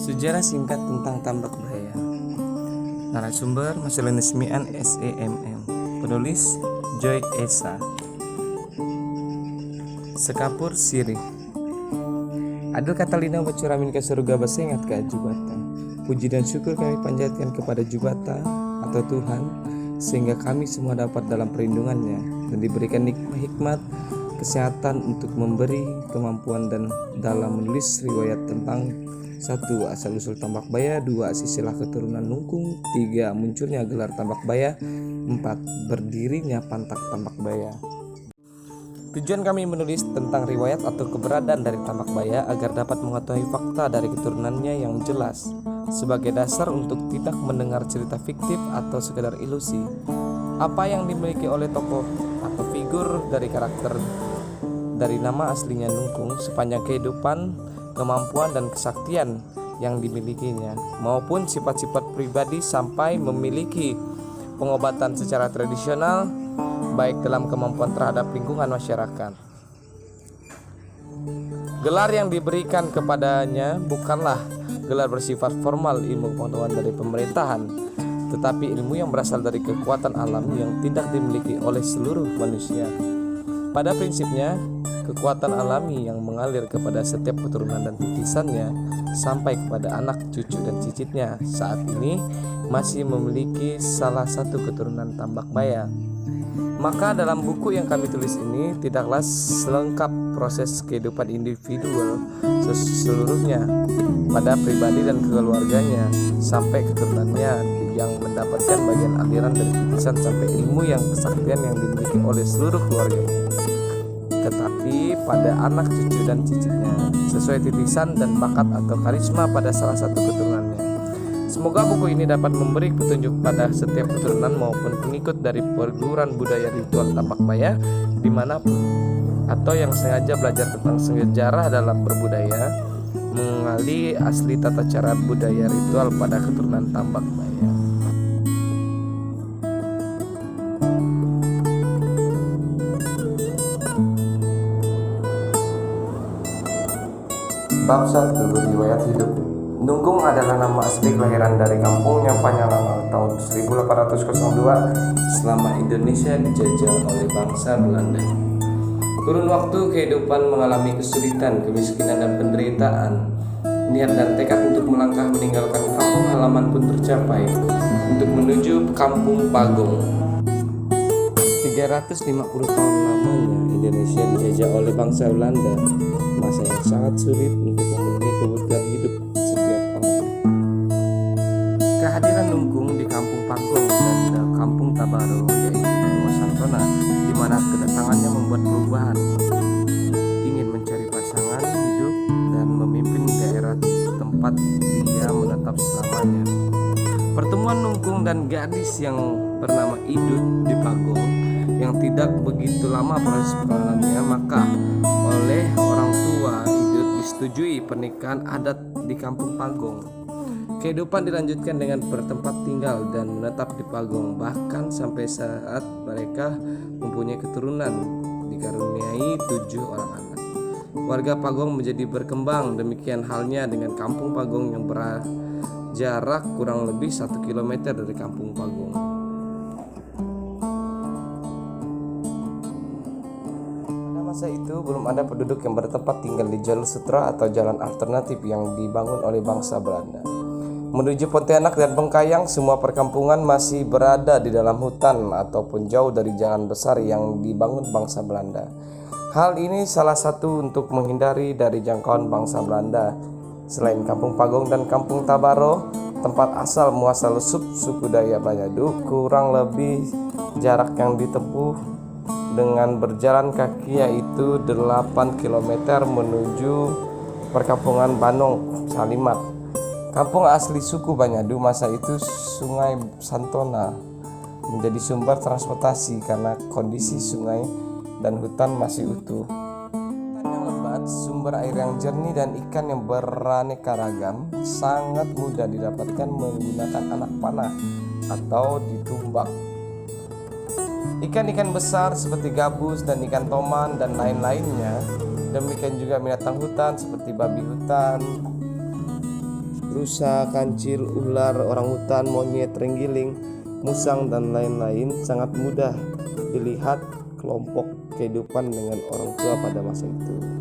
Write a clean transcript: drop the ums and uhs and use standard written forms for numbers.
Sejarah singkat tentang Tambak Baya. Narasumber Masalah Nesmian SEMM. Penulis Joy Esa. Sekapur Sirih. Adil Catalina bacuramin ke surga basengat ke Jubata. Puji dan syukur kami panjatkan kepada Jubata atau Tuhan, sehingga kami semua dapat dalam perlindungannya dan diberikan hikmat kesehatan untuk memberi kemampuan dan dalam menulis riwayat tentang 1. Asal-usul Tambak Baya, 2. Silsilah keturunan Nungkung, 3. Munculnya gelar Tambak Baya, 4. Berdirinya Pantak Tambak Baya. Tujuan kami menulis tentang riwayat atau keberadaan dari Tambak Baya agar dapat mengetahui fakta dari keturunannya yang jelas, sebagai dasar untuk tidak mendengar cerita fiktif atau sekedar ilusi. Apa yang dimiliki oleh tokoh atau figur dari karakter dari nama aslinya Nungkung sepanjang kehidupan, kemampuan dan kesaktian yang dimilikinya, maupun sifat-sifat pribadi sampai memiliki pengobatan secara tradisional, baik dalam kemampuan terhadap lingkungan masyarakat. Gelar yang diberikan kepadanya bukanlah gelar bersifat formal ilmu pengetahuan dari pemerintahan, tetapi ilmu yang berasal dari kekuatan alam yang tidak dimiliki oleh seluruh manusia. Pada prinsipnya, kekuatan alami yang mengalir kepada setiap keturunan dan titisannya sampai kepada anak, cucu, dan cicitnya saat ini masih memiliki salah satu keturunan Tambak Baya. Maka dalam buku yang kami tulis ini tidaklah selengkap proses kehidupan individual seluruhnya pada pribadi dan keluarganya sampai keturunannya yang mendapatkan bagian aliran dari titisan sampai ilmu yang kesaktian yang dimiliki oleh seluruh keluarganya, tetapi pada anak, cucu, dan cicitnya sesuai titisan dan bakat atau karisma pada salah satu keturunannya. Semoga buku ini dapat memberi petunjuk pada setiap keturunan maupun pengikut dari perguruan budaya ritual Tambak Baya dimanapun, atau yang sengaja belajar tentang sejarah dalam berbudaya, mengenali asli tata cara budaya ritual pada keturunan Tambak Baya. Bab 1. Riwayat hidup. Nungkung adalah nama asli kelahiran dari kampung yang Panyalangal tahun 1802 selama Indonesia dijajah oleh bangsa Belanda. Kurun waktu kehidupan mengalami kesulitan, kemiskinan, dan penderitaan. Niat dan tekad untuk melangkah meninggalkan kampung halaman pun tercapai untuk menuju kampung Pagong. 350 tahun lamanya Indonesia dijajah oleh bangsa Belanda, masa yang sangat sulit untuk memenuhi kebutuhan hidup setiap orang. Kehadiran Nungkung di kampung Pagong dan kampung Tabaro, yaitu Benua Santona, di mana kedatangannya membuat perubahan, ingin mencari pasangan hidup dan memimpin daerah tempat dia menetap selamanya. Pertemuan Nungkung dan gadis yang bernama Idut di Pagong yang tidak begitu lama proses perkenalannya, maka oleh orang tua Idut disetujui pernikahan adat di kampung Pagong. Kehidupan dilanjutkan dengan bertempat tinggal dan menetap di Pagong, bahkan sampai saat mereka mempunyai keturunan, dikaruniai 7 orang anak. Warga Pagong menjadi berkembang, demikian halnya dengan kampung Pagong yang berjarak kurang lebih 1 km dari kampung Pagong. Masa itu belum ada penduduk yang bertempat tinggal di jalur sutra atau jalan alternatif yang dibangun oleh bangsa Belanda. Menuju Pontianak dan Bengkayang, semua perkampungan masih berada di dalam hutan ataupun jauh dari jalan besar yang dibangun bangsa Belanda. Hal ini salah satu untuk menghindari dari jangkauan bangsa Belanda. Selain kampung Pagong dan kampung Tabaro, tempat asal muasal suku Dayak Banyadu, kurang lebih jarak yang ditempuh dengan berjalan kaki yaitu 8 km menuju perkampungan Banong Salimat. Kampung asli suku Banyadu masa itu Sungai Santona menjadi sumber transportasi karena kondisi sungai dan hutan masih utuh. Hutan yang lebat, sumber air yang jernih, dan ikan yang beraneka ragam sangat mudah didapatkan menggunakan anak panah atau ditumbak. Ikan-ikan besar seperti gabus dan ikan toman dan lain-lainnya. Demikian juga binatang hutan seperti babi hutan, rusa, kancil, ular, orangutan, monyet, terenggiling, musang, dan lain-lain sangat mudah dilihat kelompok kehidupan dengan orang tua pada masa itu.